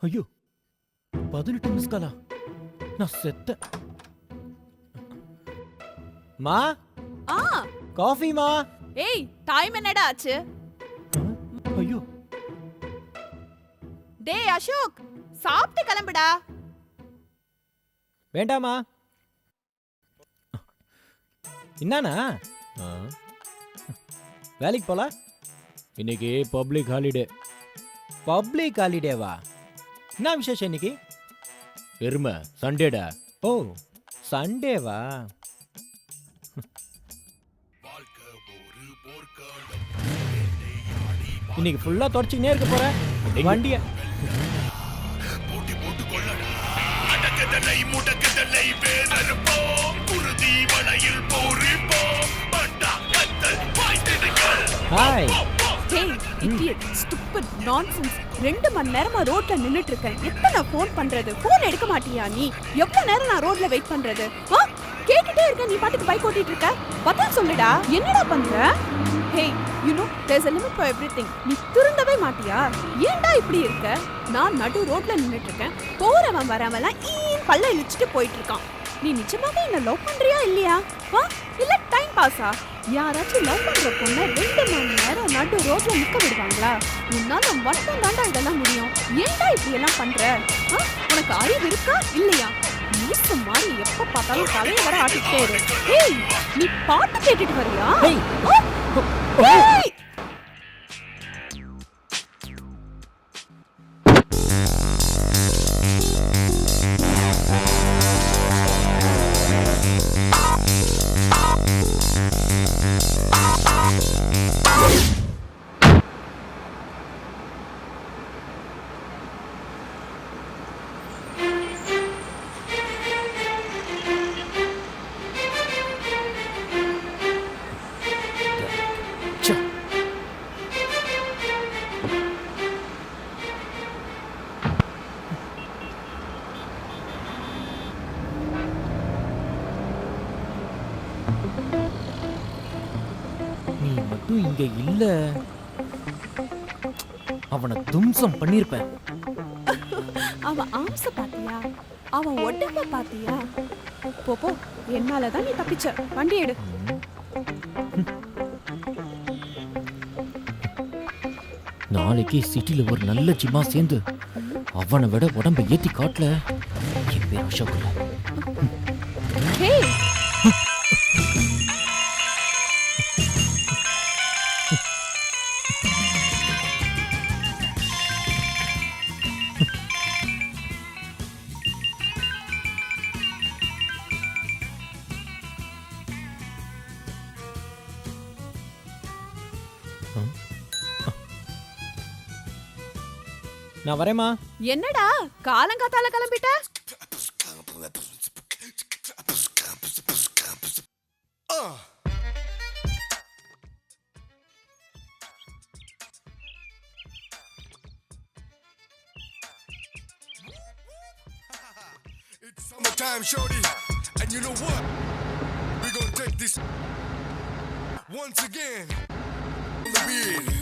ஐயோ 18 மிஸ் காலா, நான் செத்த. மா ஆ காஃபி மா. ஏய் டைம் என்னடா ஆச்சு? ஐயோ டேய் அசோக், சாப்பிட்டு கிளம்புடா. வேண்டாமா. என்னண்ணா வேலைக்கு போல? இன்னைக்கு பப்ளிக் ஹாலிடே. பப்ளிக் ஹாலிடேவா? என்ன விசேஷம் இன்னைக்கு? எருமை சண்டேடா. ஓ சண்டேவா? இன்னைக்கு ஃபுல்லா தொடச்சிக்கினே இருக்க போற வண்டிய. Hi. Hey idiot, stupid, nonsense. 2 மணி நேரமா ரோட்ல நின்னுட்டு இருக்கேன். எத்தனை ஃபோன் பண்றது? ஃபோன் எடுக்க மாட்டியா நீ? எவ்வளவு நேரம் நான் ரோட்ல வெயிட் பண்றது? கேட்டுட்டே இருக்க, நீ பாட்டுக்கு பைக் ஓட்டிட்டு இருக்க. பதில் சொல்லுடா, என்னடா பண்ற? Hey you know there's a limit for everything. நீ திருந்தவே மாட்டியா? ஏன்டா இப்படி இருக்க? நான் நடு ரோட்ல நின்னுட்டு இருக்கேன். போறவன் வரவன்லாம் பல்ல இழுச்சிட்டு போயிட்டு இருக்கான். நீ நிஜமாவே என்ன லவ் பண்றியா இல்லையா? இல்ல டைம் பாஸா? யாராச்சும் லவ் பண்ற பொண்ணை 2 மணி நேரம் நடு ரோட்ல நிக்க விடுவாங்களா? உன்னால மட்டும் தாண்டா இதெல்லாம் முடியும். ஏன்டா இப்படி எல்லாம் பண்ற? உனக்கு அறிவு இருக்கா இல்லையா? லூசு மாதிரி எப்ப பார்த்தாலும் தலையை வர ஆட்டிக்கிட்டே இரு. ஏய் நீ பாட்டு கேட்டுட்டு வரியா? ஏய் நீ மட்டும் இங்க இல்ல, அவனை தும்சம் பண்ணிருப்பேன். அவன் ஆம்ச பாத்தியா? அவன் உடம்ப பாத்தியா? போ போ, என்னாலதான் நீ தப்பிச்ச. வண்டி எடு. நாளைக்கு சிட்டில ஒரு நல்ல ஜிம்மா சேர்ந்து அவனை விட உடம்ப ஏத்தி காட்டல. என் பேர் அசோக் இல்ல. ஹேய் நான் வரேமா. என்னடா காலங்காத்தால கிளம்பிட்ட? It's summertime, shorty, and you know what? We're gonna take this once again on the beat.